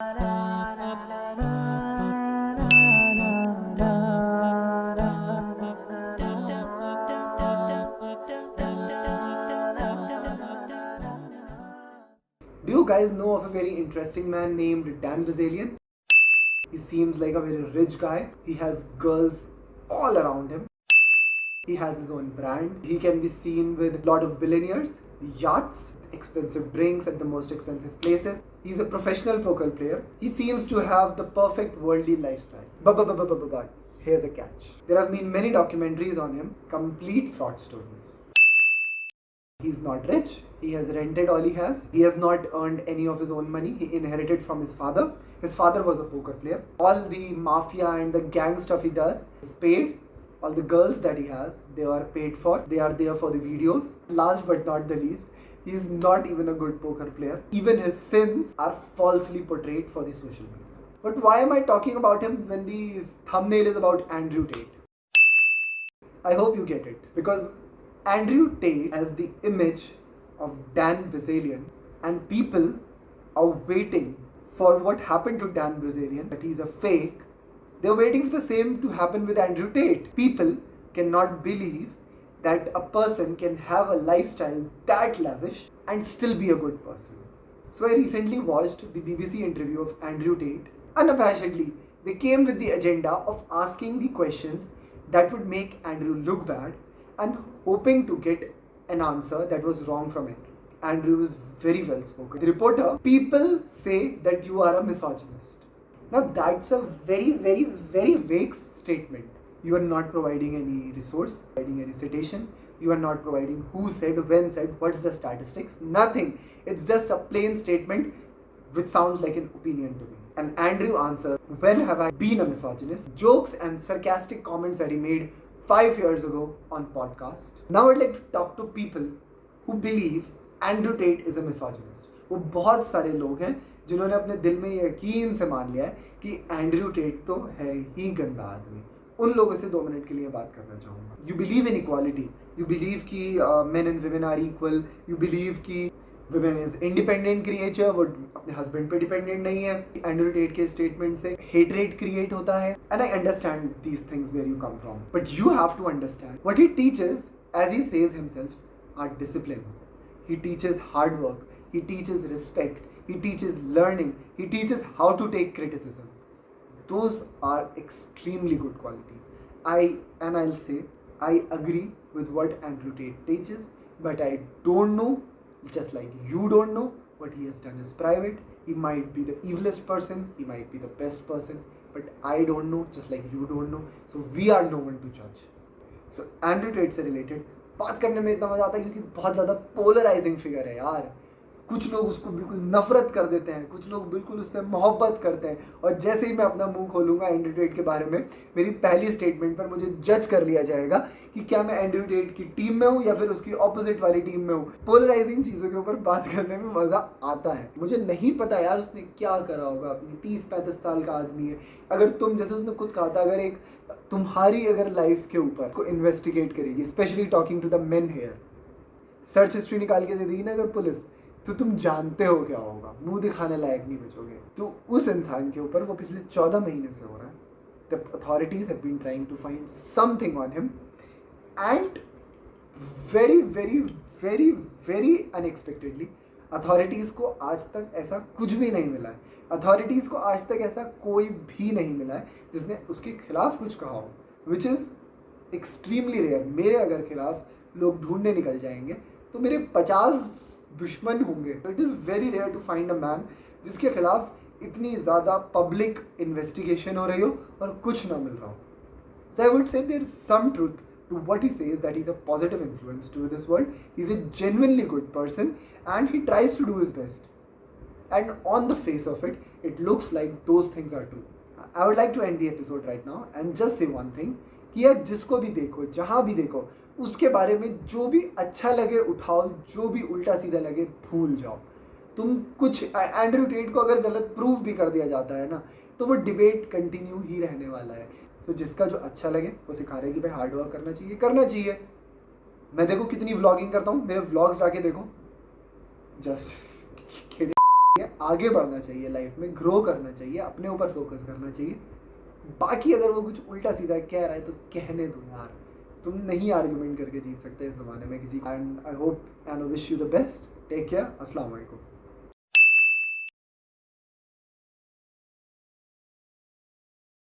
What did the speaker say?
Do you guys know of a very interesting man named Dan Bazalian? He seems like a very rich guy. He has girls all around him. He has his own brand. He can be seen with a lot of billionaires, yachts, expensive drinks at the most expensive places. He's a professional poker player. He seems to have the perfect worldly lifestyle. But here's a catch. There have been many documentaries on him, complete fraud stories. He's not rich. He has rented all he has. He has not earned any of his own money. He inherited from his father. His father was a poker player. All the mafia and the gang stuff he does is paid. All the girls that he has, they are paid for. They are there for the videos. Last but not the least, he is not even a good poker player. Even his sins are falsely portrayed for the social media. But why am I talking about him when the thumbnail is about Andrew Tate? I hope you get it. Because Andrew Tate has the image of Dan Bazalian, and people are waiting for what happened to Dan Bazalian, that he's a fake. They're waiting for the same to happen with Andrew Tate. People cannot believe that a person can have a lifestyle that lavish and still be a good person. So I recently watched the BBC interview of Andrew Tate. Unabashedly, they came with the agenda of asking the questions that would make Andrew look bad and hoping to get an answer that was wrong from Andrew. Andrew was very well spoken. The reporter, people say that you are a misogynist. Now that's a very vague statement. You are not providing any resource, providing any citation. You are not providing who said, when said, what's the statistics, nothing. It's just a plain statement which sounds like an opinion to me. And Andrew answered, when have I been a misogynist? Jokes and sarcastic comments that he made 5 years ago on podcast. Now I'd like to talk to people who believe Andrew Tate is a misogynist. वो बहुत सारे लोग हैं जिन्होंने अपने दिल में यकीन से मान लिया है कि एंड्रयू टेट तो है ही गंदा आदमी. उन लोगों से 2 मिनट के लिए बात करना चाहूँगा. You believe in equality. You believe कि men and women are equal. You believe कि वुमेन इज इंडिपेंडेंट क्रिएचर, वो अपने हस्बैंड पे डिपेंडेंट नहीं है. एंड्रयू टेट के स्टेटमेंट से हेटरेट क्रिएट होता है. And I understand these things where you come from, but you have to understand what he teaches, as he says himself, are discipline. He teaches hard work. He teaches respect. He teaches learning. He teaches how to take criticism. Those are extremely good qualities. I'll say, I agree with what Andrew Tate teaches, but I don't know, just like you don't know, what he has done is private. He might be the evilest person. He might be the best person. But I don't know, just like you don't know. So we are no one to judge. So Andrew Tate से related बात करने में इतना मजा आता है क्योंकि बहुत ज़्यादा पोलराइजिंग फिगर है यार. कुछ लोग उसको बिल्कुल नफरत कर देते हैं, कुछ लोग बिल्कुल उससे मोहब्बत करते हैं. और जैसे ही मैं अपना मुंह खोलूंगा एंड्रयू टेट के बारे में, मेरी पहली स्टेटमेंट पर मुझे जज कर लिया जाएगा कि क्या मैं एंड्रयू टेट की टीम में हूँ या फिर उसकी ऑपोजिट वाली टीम में हूँ. पोलराइजिंग चीज़ों के ऊपर बात करने में मज़ा आता है. मुझे नहीं पता यार उसने क्या करा होगा. अपनी 30-35 साल का आदमी है. अगर तुम, जैसे उसने खुद कहा था, अगर एक तुम्हारी अगर लाइफ के ऊपर को इन्वेस्टिगेट करेगी, specially talking to the men here, search history निकाल के दे देगी ना अगर पुलिस, तो तुम जानते हो क्या होगा. मुंह दिखाने लायक नहीं बचोगे. तो उस इंसान के ऊपर वो पिछले 14 महीने से हो रहा है. The authorities have been trying to find something on him, and very unexpectedly authorities को आज तक ऐसा कुछ भी नहीं मिला है. अथॉरिटीज़ को आज तक ऐसा कोई भी नहीं मिला है जिसने उसके खिलाफ कुछ कहा हो, विच इज़ एक्सट्रीमली रेयर. मेरे अगर खिलाफ लोग ढूंढने निकल जाएंगे तो मेरे 50 दुश्मन होंगे. It is very rare to find a man जिसके खिलाफ इतनी ज़्यादा पब्लिक इन्वेस्टिगेशन हो रही हो और कुछ ना मिल रहा हो. So I would say there is some truth to what he says, that he's a positive influence to this world. He's a genuinely good person and he tries to do his best. And on the face of it, it looks like those things are true. I would like to end the episode right now and just say one thing, कि यार जिसको भी देखो, जहाँ भी देखो, उसके बारे में जो भी अच्छा लगे उठाओ, जो भी उल्टा सीधा लगे भूल जाओ. तुम कुछ एंड्रयू टेट को अगर गलत प्रूव भी कर दिया जाता है ना, तो वो डिबेट कंटिन्यू ही रहने वाला है. तो जिसका जो अच्छा लगे वो सिखा रहे कि भाई हार्ड वर्क करना चाहिए. मैं देखो कितनी व्लॉगिंग करता हूँ, मेरे व्लॉग्स जाके देखो. जस्ट आगे बढ़ना चाहिए, लाइफ में ग्रो करना चाहिए, अपने ऊपर फोकस करना चाहिए। बाकी अगर वो कुछ उल्टा सीधा कह रहा है तो कहने दो यार, तुम नहीं आर्गुमेंट करके जीत सकते इस ज़माने में किसी। And I hope and wish you the best, take care, अस्सलाम वालेकुम।